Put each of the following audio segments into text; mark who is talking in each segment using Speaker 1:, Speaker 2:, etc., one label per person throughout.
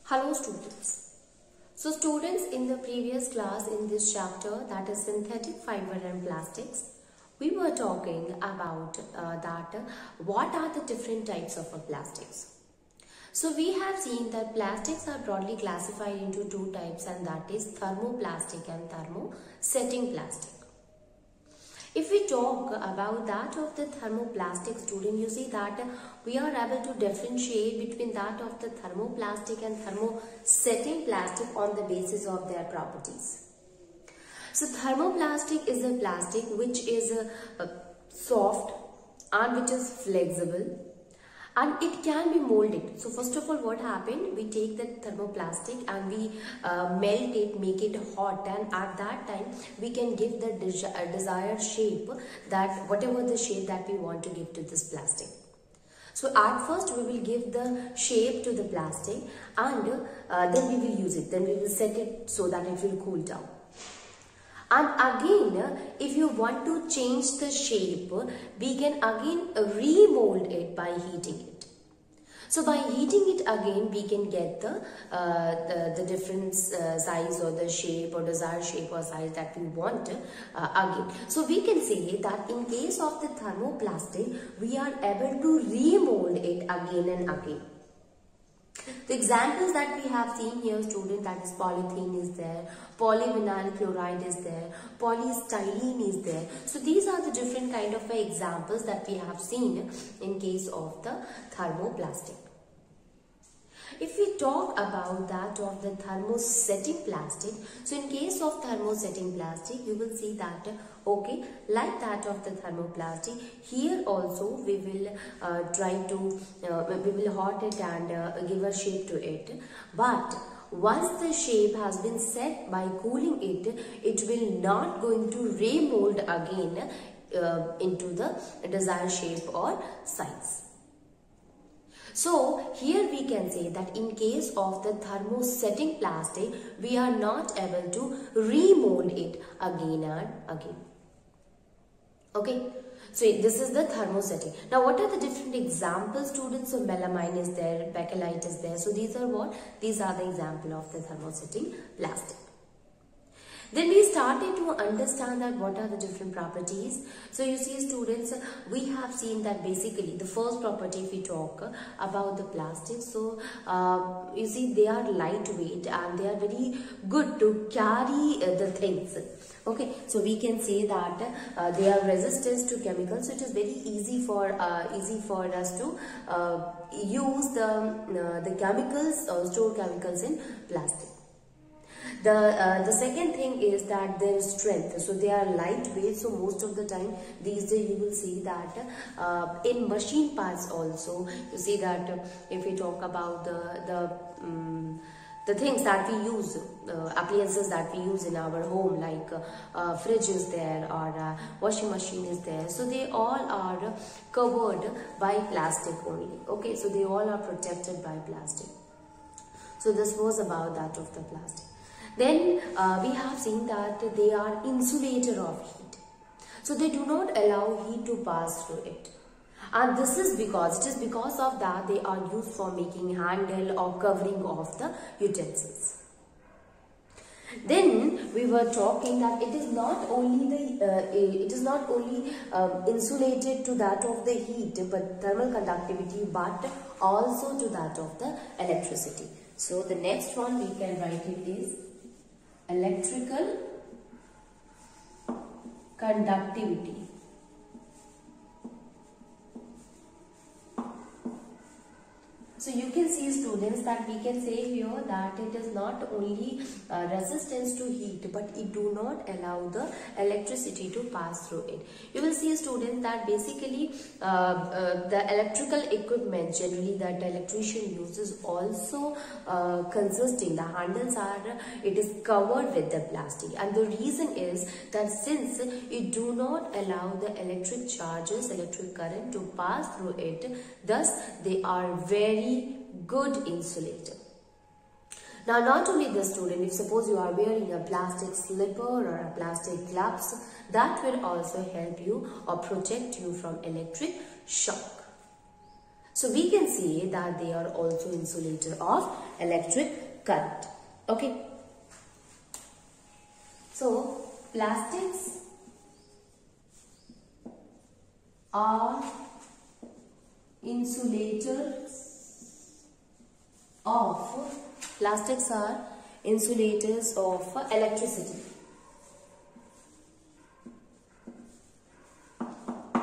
Speaker 1: Hello students. So students, in the previous class in this chapter, that is synthetic fiber and plastics, we were talking about what are the different types of plastics. So we have seen that plastics are broadly classified into two types, and that is thermoplastic and thermosetting plastic. If we talk about that of the thermoplastic, student, you see that we are able to differentiate between that of the thermoplastic and thermosetting plastic on the basis of their properties. So thermoplastic is a plastic which is soft and which is flexible, and it can be molded. So first of all, what happened, we take the thermoplastic and we melt it, make it hot, and at that time we can give the desired shape, that whatever the shape that we want to give to this plastic. So at first we will give the shape to the plastic, and then we will use it, then we will set it so that it will cool down. And again, if you want to change the shape, we can again remold it by heating it. So by heating it again, we can get the different size or the shape or desired shape or size that we want again. So we can say that in case of the thermoplastic, we are able to remold it again and again. The examples that we have seen here, student, that is polythene is there, polyvinyl chloride is there, polystyrene is there. So these are the different kind of examples that we have seen in case of the thermoplastic. If we talk about that of the thermosetting plastic, so in case of thermosetting plastic, you will see that, okay, like that of the thermoplastic, here also we will we will hot it and give a shape to it. But once the shape has been set by cooling it, it will not going to remold again into the desired shape or size. So here we can say that in case of the thermosetting plastic, we are not able to remold it again and again. Okay, so this is the thermosetting. Now what are the different examples, students? So melamine is there, bakelite is there. So these are what? These are the example of the thermosetting plastic. Then we started to understand that what are the different properties. So you see, students, we have seen that basically the first property, if we talk about the plastic, so you see they are lightweight and they are very good to carry the things. Okay, so we can say that they are resistant to chemicals, so it is very easy for us to use the chemicals or store chemicals in plastic. The second thing is that their strength. So they are lightweight. So most of the time these days you will see that in machine parts also, you see that if we talk about the things that we use, appliances that we use in our home, like fridge is there or washing machine is there. So they all are covered by plastic only. Okay, so they all are protected by plastic. So this was about that of the plastic. Then we have seen that they are insulator of heat. So they do not allow heat to pass through it. And this is because of that they are used for making handle or covering of the utensils. Then we were talking that it is not only insulated to that of the heat, but thermal conductivity, but also to that of the electricity. So the next one we can write it is electrical conductivity. So you can see, students, that we can say here that it is not only resistance to heat, but it do not allow the electricity to pass through it. You will see, students, that basically the electrical equipment generally that the electrician uses also consisting, the handles are, it is covered with the plastic, and the reason is that since it do not allow the electric charges, electric current to pass through it, thus they are very good insulator. Now not only this, student, if suppose you are wearing a plastic slipper or a plastic gloves, that will also help you or protect you from electric shock. So we can say that they are also insulator of electric current. Okay. So plastics are insulators of electricity,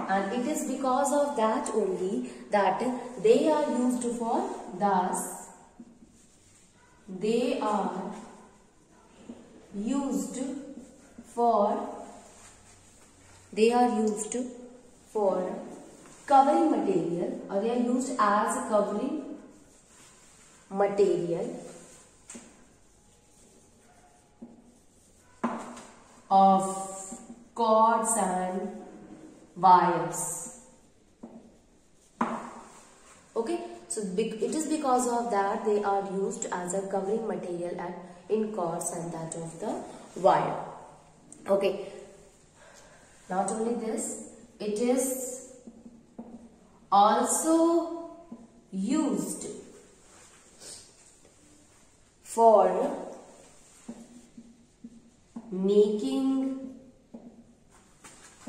Speaker 1: and it is because of that only that they are used for covering material, or they are used as a covering material of cords and wires. Okay, so it is because of that they are used as a covering material in cords and that of the wire. Okay, not only this, it is also used for making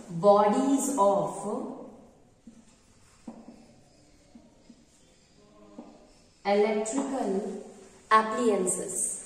Speaker 1: bodies of electrical appliances.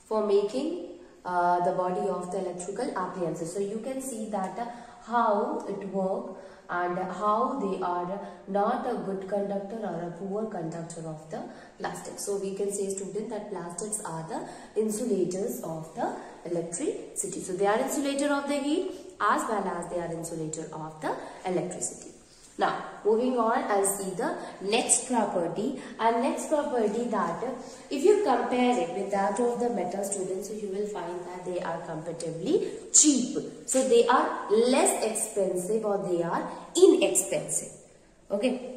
Speaker 1: For making the body of the electrical appliances. So you can see that how it works and how they are not a good conductor or a poor conductor of the plastic. So we can say, student, that plastics are the insulators of the electricity. So they are insulator of the heat as well as they are insulator of the electricity. Now, moving on, I'll see the next property, and next property that if you compare it with that of the metal, students, so you will find that they are comparatively cheap. So they are less expensive or they are inexpensive. Okay.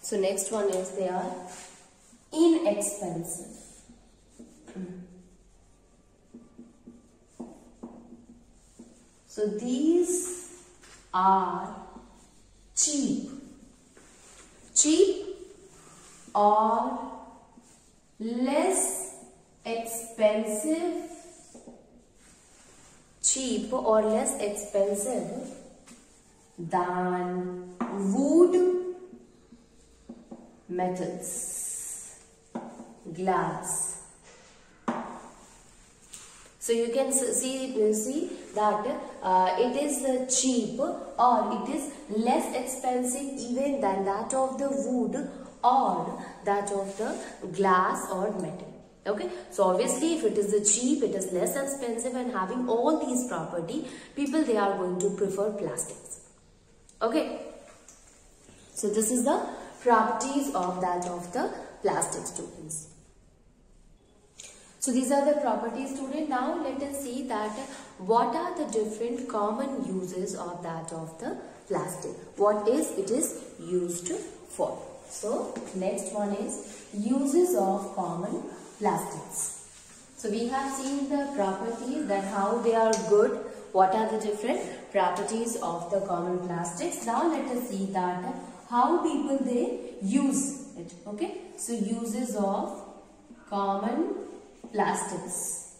Speaker 1: So next one is they are inexpensive. So these are cheap. Cheap or less expensive. Cheap or less expensive than wood, metals, glass. So you can see that it is cheap or it is less expensive even than that of the wood or that of the glass or metal. Okay, so obviously if it is the cheap, it is less expensive and having all these property, people they are going to prefer plastics. Okay, so this is the properties of that of the plastic, students. So these are the properties, student. Now let us see that what are the different common uses of that of the plastic. What is it is used for. So next one is uses of common plastics. So we have seen the properties, that how they are good, what are the different properties of the common plastics. Now let us see that how people they use it. Okay, so uses of common plastics.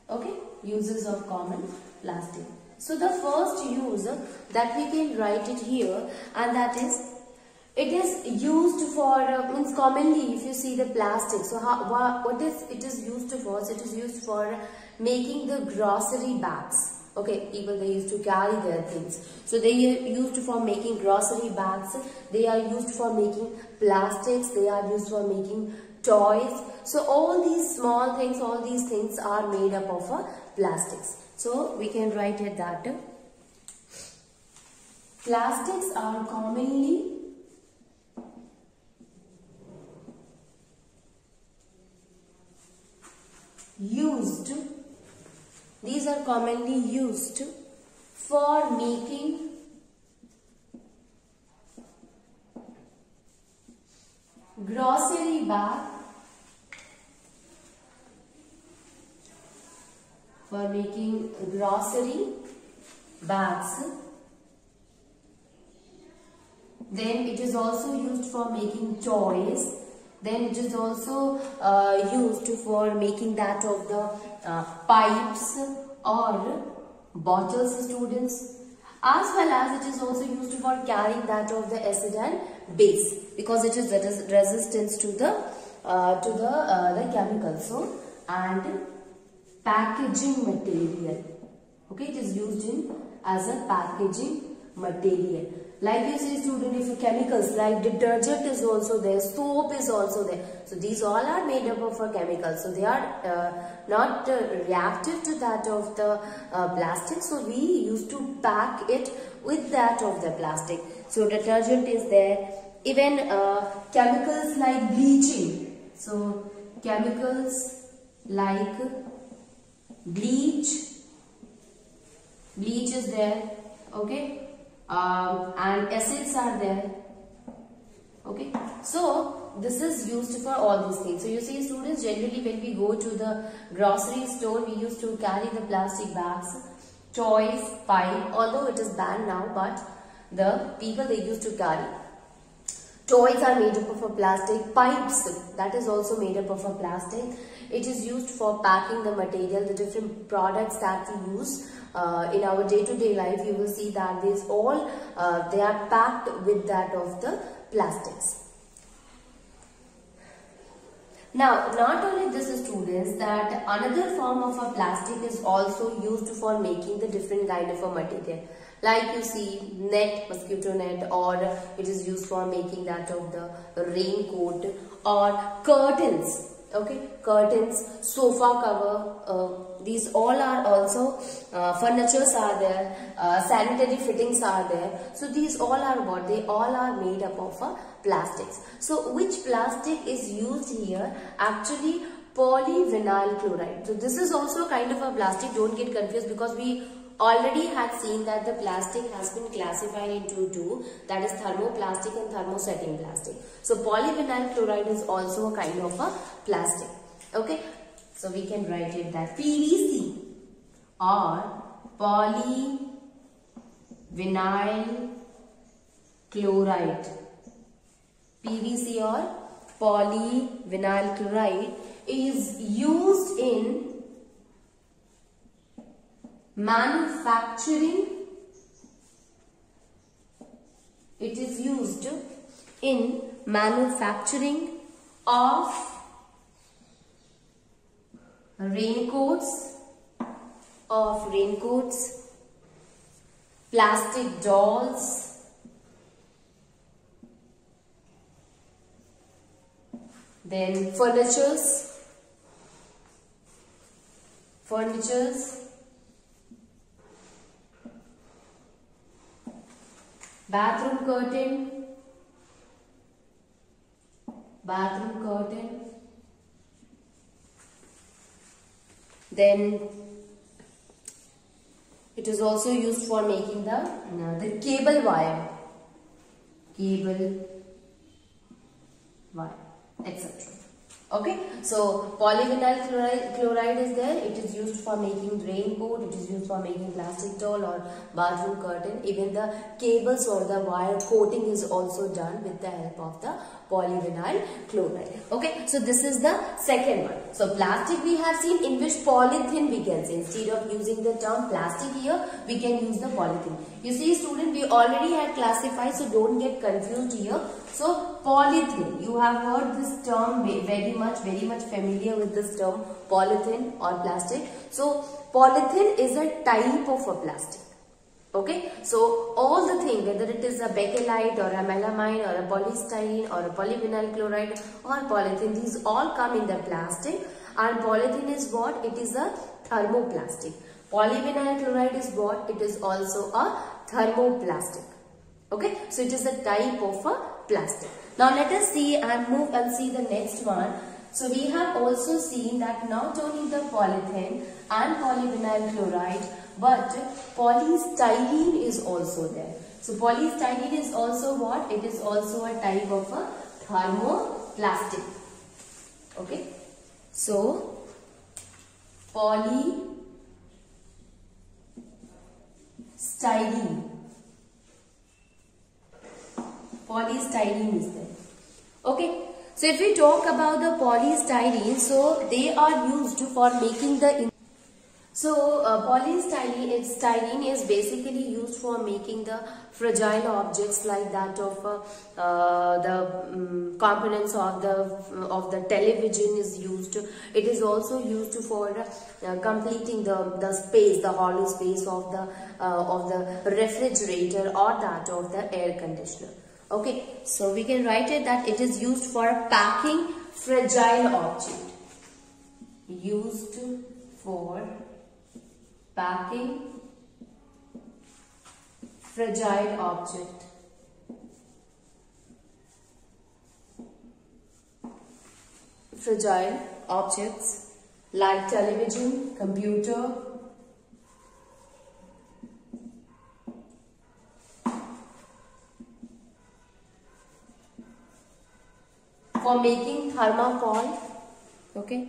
Speaker 1: Okay, uses of common plastic. So the first use that we can write it here, and that is it is used for means commonly if you see the plastic. So what is it is used for? So it is used for making the grocery bags. Okay, people they used to carry their things. So they are used for making grocery bags. They are used for making plastics. They are used for making toys. So all these small things, all these things are made up of plastics. So we can write it that plastics are commonly used These are commonly used for making grocery bag, for making grocery bags. Then it is also used for making toys. Then it is also used for making that of the pipes or bottles, students. As well as it is also used for carrying that of the acid and base, because it is resistance to the chemicals. So, and packaging material. Okay, it is used in as a packaging material. Like you see, student, if chemicals like detergent is also there, soap is also there. So these all are made up of chemicals. So they are not reactive to that of the plastic. So we used to pack it with that of the plastic. So detergent is there. Even chemicals like bleaching. So chemicals like bleach is there. Okay. And acids are there. Okay, so this is used for all these things. So you see, students, generally when we go to the grocery store, we used to carry the plastic bags, toys, pipe, although it is banned now, but the people, they used to carry. Toys are made up of a plastic. Pipes, that is also made up of a plastic. It is used for packing the material, the different products that we use in our day-to-day life. You will see that these all they are packed with that of the plastics. Now, not only this, students, that another form of a plastic is also used for making the different kind of a material. Like you see, net, mosquito net, or it is used for making that of the raincoat, or curtains. Okay, curtains, sofa cover, these all are also, furnitures are there, sanitary fittings are there. So these all are what? They all are made up of plastics. So which plastic is used here? Actually, polyvinyl chloride. So this is also a kind of a plastic. Don't get confused, because we already had seen that the plastic has been classified into two, that is thermoplastic and thermosetting plastic. So polyvinyl chloride is also a kind of a plastic. Okay, so we can write it that PVC or polyvinyl chloride. PVC or polyvinyl chloride is used in manufacturing. It is used in manufacturing of raincoats, plastic dolls, then furnitures, bathroom curtain, then it is also used for making the cable wire, etc. Okay, so polyvinyl chloride is there. It is used for making raincoat, it is used for making plastic doll or bathroom curtain. Even the cables or the wire coating is also done with the help of the polyvinyl chloride. Okay, so this is the second one. So plastic we have seen, in which polythene we can say. Instead of using the term plastic here, we can use the polythene. You see, student, we already had classified, so don't get confused here. So polythene, you have heard this term very much familiar with this term, polythene or plastic. So polythene is a type of a plastic. Okay, so all the things, whether it is a bakelite or a melamine or a polystyrene or a polyvinyl chloride or polythene, these all come in the plastic. And polythene is what? It is a thermoplastic. Polyvinyl chloride is what? It is also a thermoplastic. Okay, so it is a type of a plastic. Now let us see and move and see the next one. So we have also seen that not only the polythene and polyvinyl chloride, but polystyrene is also there. So polystyrene is also what? It is also a type of a thermoplastic. Okay. So polystyrene. Polystyrene is there. Okay. So if we talk about the polystyrene, so they are used for making the polystyrene is basically used for making the fragile objects like that of the components of the television is used. It is also used for completing the space, the hollow space of the refrigerator or that of the air conditioner. Okay, so we can write it that it is used for packing fragile object. Used for packing fragile object. Fragile objects like television, computer, for making thermocol, okay,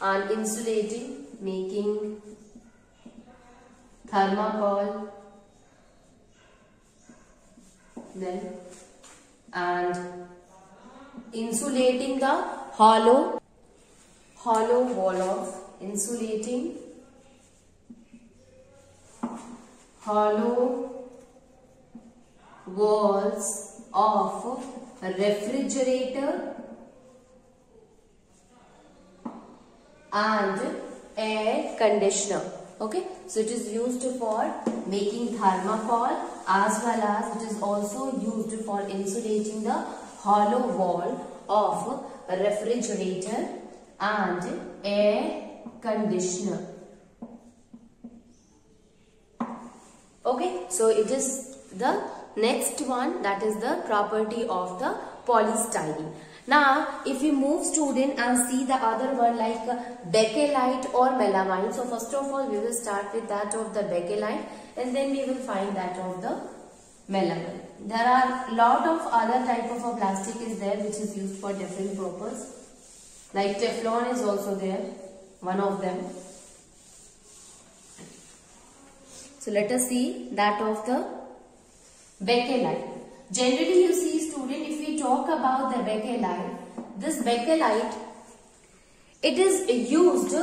Speaker 1: and insulating, making thermocol, then and insulating the hollow wall of insulating hollow walls of refrigerator and air conditioner. Okay, so it is used for making thermocol as well as it is also used for insulating the hollow wall of refrigerator and air conditioner. Okay, so it is the next one, that is the property of the polystyrene. Now, if we move student and see the other one like bakelite or melamine. So first of all, we will start with that of the bakelite and then we will find that of the melamine. There are lot of other type of a plastic is there which is used for different purpose. Like Teflon is also there, one of them. So let us see that of the bakelite. Generally you see student, if we talk about the bakelite, this bakelite, it is used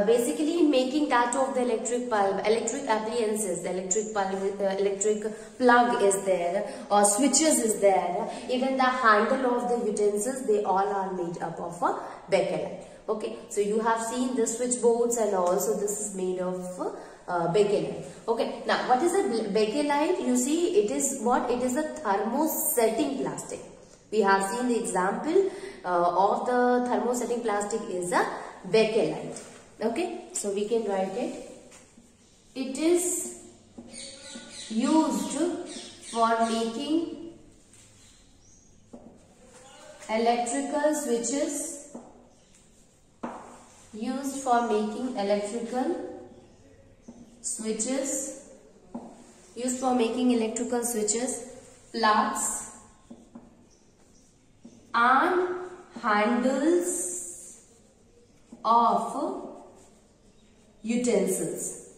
Speaker 1: basically in making that of the electric bulb, electric appliances, the electric bulb, electric plug is there or switches is there. Even the handle of the utensils, they all are made up of a bakelite. Okay, so you have seen the switchboards and also this is made of bakelite. Okay, now what is a bakelite? You see, it is what? It is a thermosetting plastic. We have seen the example of the thermosetting plastic is a bakelite. Okay, so we can write it. It is used for making electrical switches. Used for making electrical switches, plugs and handles of utensils.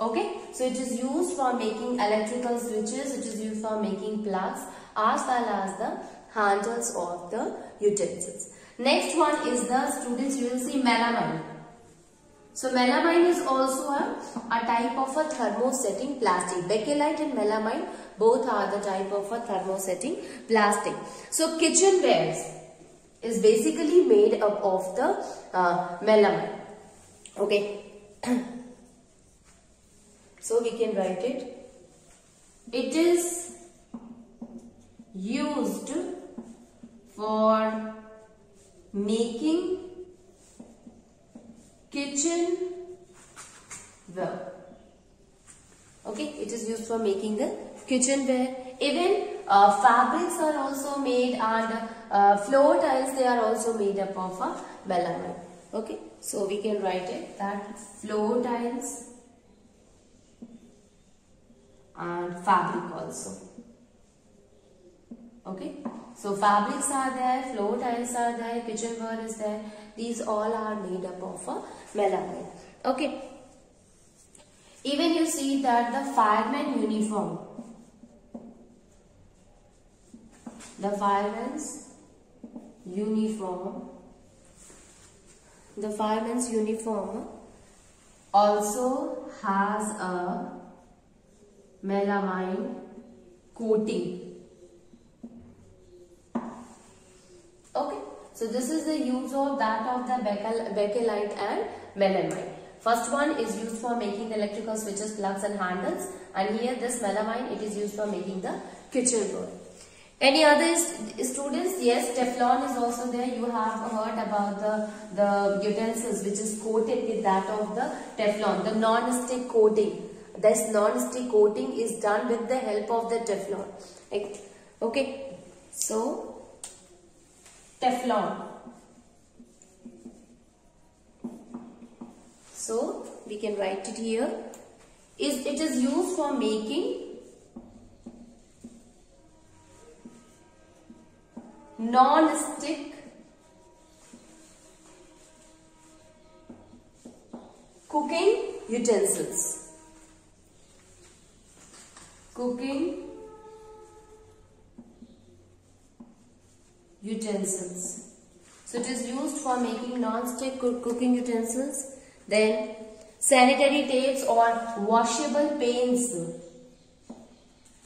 Speaker 1: Okay, so it is used for making electrical switches, it is used for making plugs as well as the handles of the utensils. Next one is the students, you will see melamine. So melamine is also a type of a thermosetting plastic. Bakelite and melamine both are the type of a thermosetting plastic. So kitchenwares is basically made up of the melamine. Okay. So we can write it. It is used for making kitchenware. Okay, it is used for making the kitchenware. Even fabrics are also made and floor tiles, they are also made up of a melamine. Okay, so we can write it that floor tiles and fabric also. Okay, so fabrics are there, floor tiles are there, kitchenware is there. These all are made up of a melamine. Okay, even you see that the fireman uniform, the fireman's uniform also has a melamine coating. Okay, so this is the use of that of the bakelite and melamine. First one is used for making the electrical switches, plugs and handles, and here this melamine, it is used for making the kitchenware. Any other students? Yes, Teflon is also there. You have heard about the utensils which is coated with that of the Teflon, the non-stick coating. This non-stick coating is done with the help of the Teflon. Okay, so Teflon. So we can write it here. It is used for making non-stick cooking utensils. Cooking utensils. So it is used for making non-stick cooking utensils. Then sanitary tapes or washable paints.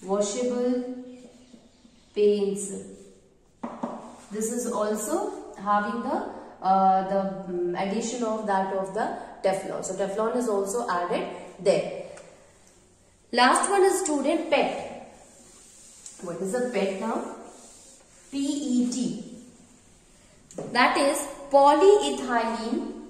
Speaker 1: Washable paints. This is also having the addition of that of the Teflon. So Teflon is also added there. Last one is student PET. What is a PET now? PET. That is polyethylene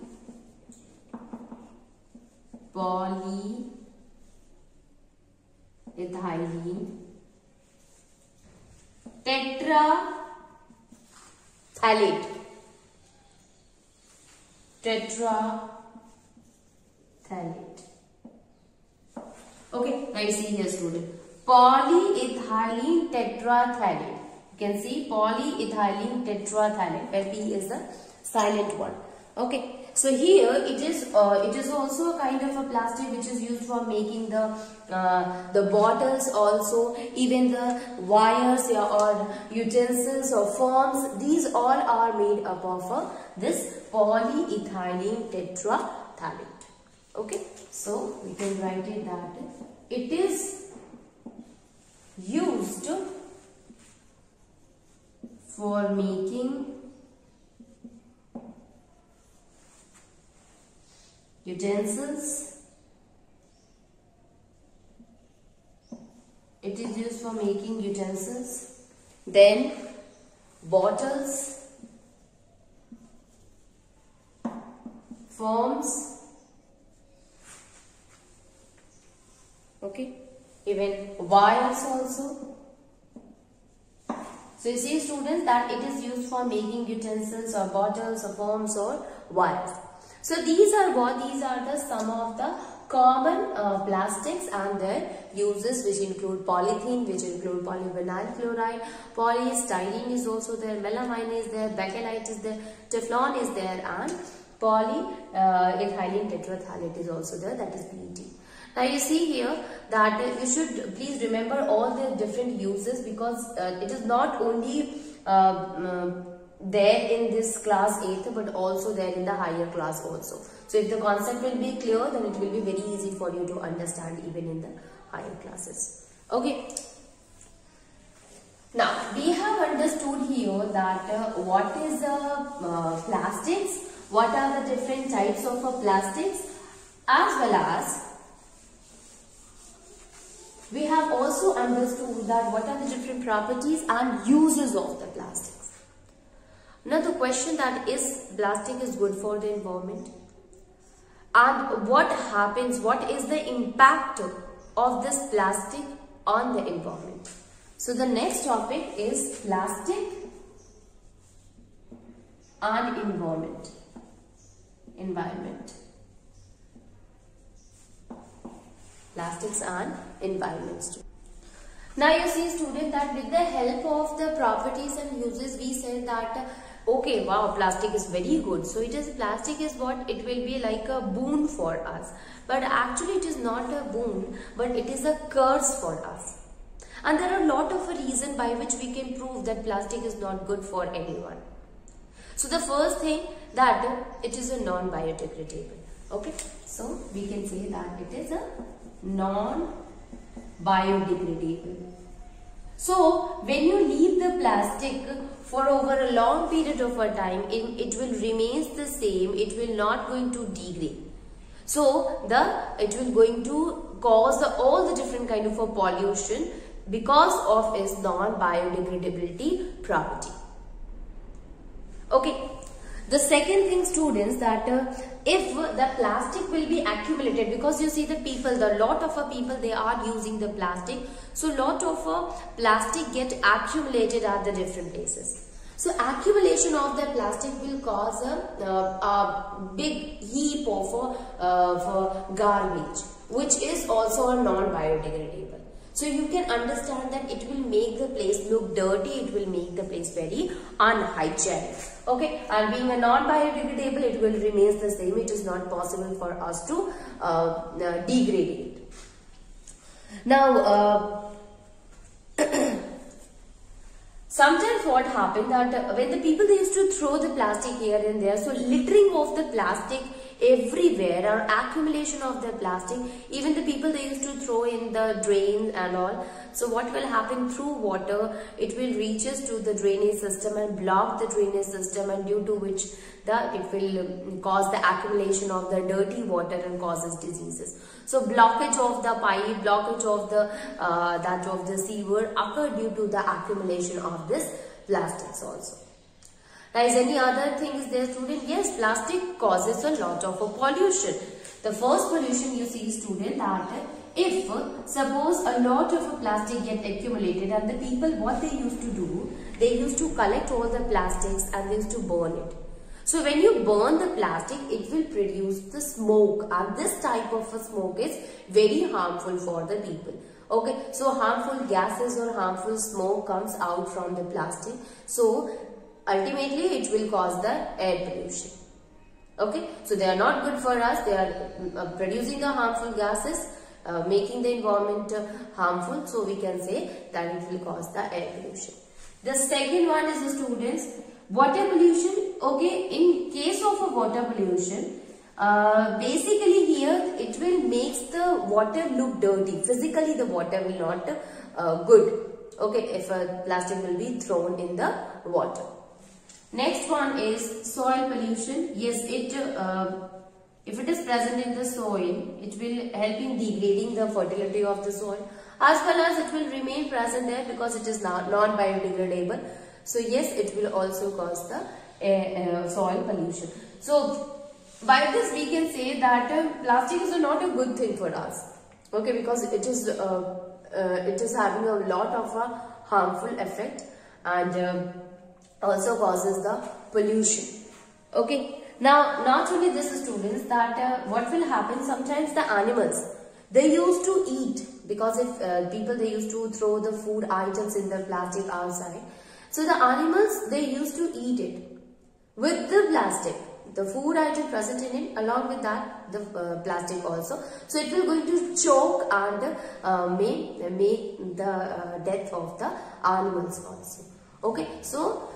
Speaker 1: tetraphthalate. Okay, now you see here student. Polyethylene tetraphthalate. You can see polyethylene tetraphthalate, where P is the silent one. Okay. So here it is also a kind of a plastic which is used for making the bottles also, even the wires or utensils or forms. These all are made up of this polyethylene tetraphthalate. Okay, so we can write it that it is used for making utensils. It is used for making utensils. Then bottles, forms. Okay, even wires also. So you see students that it is used for making utensils or bottles or forms or wires. So these are the some of the common plastics and their uses, which include polythene, which include polyvinyl chloride, polystyrene is also there, melamine is there, bakelite is there, Teflon is there, and polyethylene tetraphthalate is also there, that is PET. Now you see here that you should please remember all the different uses, because it is not only there in this class 8th but also there in the higher class also. So if the concept will be clear, then it will be very easy for you to understand even in the higher classes. Okay. Now we have understood here that what is plastics, what are the different types of plastics, as well as we have also understood that what are the different properties and uses of the plastics. Now the question that is, plastic is good for the environment, and what happens, what is the impact of this plastic on the environment. So the next topic is plastic and environment. Plastics and environments too. Now you see student that with the help of the properties and uses we said that okay, wow, plastic is very good. So plastic is what it will be like a boon for us. But actually it is not a boon, but it is a curse for us. And there are a lot of reasons by which we can prove that plastic is not good for anyone. So the first thing that it is a non-biodegradable. Okay, so we can say that it is a non-biodegradable. So when you leave the plastic for over a long period of a time, it will remain the same. It will not going to degrade. So it will going to cause all the different kind of a pollution because of its non-biodegradability property. Okay. The second thing students that if the plastic will be accumulated, because you see the lot of people they are using the plastic, so lot of plastic get accumulated at the different places. So accumulation of the plastic will cause a big heap of garbage, which is also a non-biodegradable. So you can understand that it will make the place look dirty, it will make the place very unhygienic. Okay, and being a non-biodegradable, it will remain the same. It is not possible for us to degrade it. Now, sometimes what happened that when the people they used to throw the plastic here and there, so littering of the plastic everywhere or accumulation of the plastic, even the people they used to throw in the drain and all. So what will happen through water, it will reaches to the drainage system and block the drainage system, and due to which it will cause the accumulation of the dirty water and causes diseases. So blockage of the pipe, blockage of the sewer occur due to the accumulation of this plastics also. Now, is any other thing is there student? Yes, plastic causes a lot of pollution. The first pollution you see student that if suppose a lot of plastic get accumulated and the people what they used to do, they used to collect all the plastics and they used to burn it. So when you burn the plastic, it will produce the smoke, and this type of smoke is very harmful for the people. Okay, so harmful gases or harmful smoke comes out from the plastic. So ultimately it will cause the air pollution. Okay, so they are not good for us. They are producing the harmful gases, making the environment harmful. So we can say that it will cause the air pollution. The second one is the students, water pollution. Okay, in case of a water pollution, basically here it will make the water look dirty. Physically the water will not good. Okay, if a plastic will be thrown in the water. Next one is soil pollution. Yes, if it is present in the soil, it will help in degrading the fertility of the soil, as well as it will remain present there because it is non-biodegradable. So yes, it will also cause the soil pollution. So by this we can say that plastic is not a good thing for us. Okay, because it is having a lot of a harmful effect and also causes the pollution. Okay, now not only this students that what will happen, sometimes the animals they used to eat, because if people they used to throw the food items in the plastic outside, so the animals they used to eat it with the plastic, the food item present in it, along with that the plastic also. So it will going to choke and make the death of the animals also. Okay, so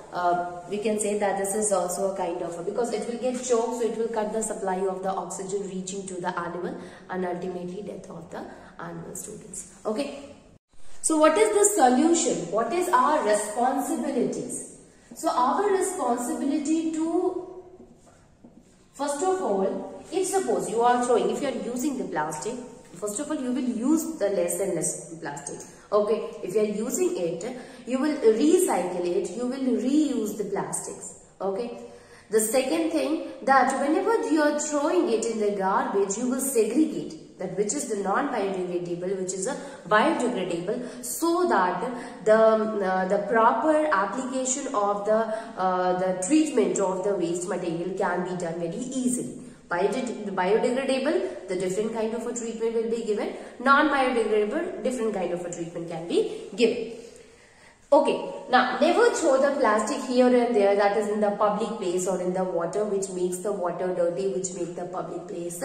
Speaker 1: we can say that this is also a kind of because it will get choked, so it will cut the supply of the oxygen reaching to the animal and ultimately death of the animal students. Okay, so what is the solution? What is our responsibilities? So our responsibility to, first of all, if suppose you are throwing, if you are using the plastic, first of all you will use the less and less plastic. Okay, if you are using it, you will recycle it, you will reuse the plastics. Okay, the second thing that whenever you are throwing it in the garbage, you will segregate. that which is the non-biodegradable, which is a biodegradable, so that the proper application of the treatment of the waste material can be done very easily. Biodegradable, the different kind of a treatment will be given. Non-biodegradable, different kind of a treatment can be given. Okay, now never throw the plastic here and there, that is in the public place or in the water, which makes the water dirty, which makes the public place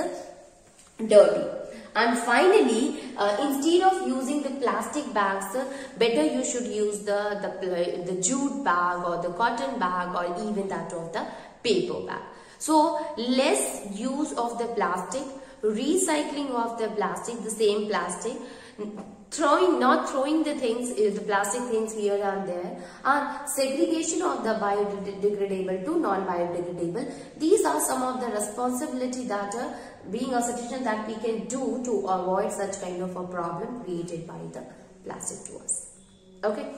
Speaker 1: dirty. And finally, instead of using the plastic bags, better you should use the jute bag or the cotton bag or even that of the paper bag. So less use of the plastic, recycling of the plastic, the same plastic, not throwing the plastic things here and there, and segregation of the biodegradable to non-biodegradable. These are some of the responsibility that being a citizen that we can do to avoid such kind of a problem created by the plastic to us. Okay.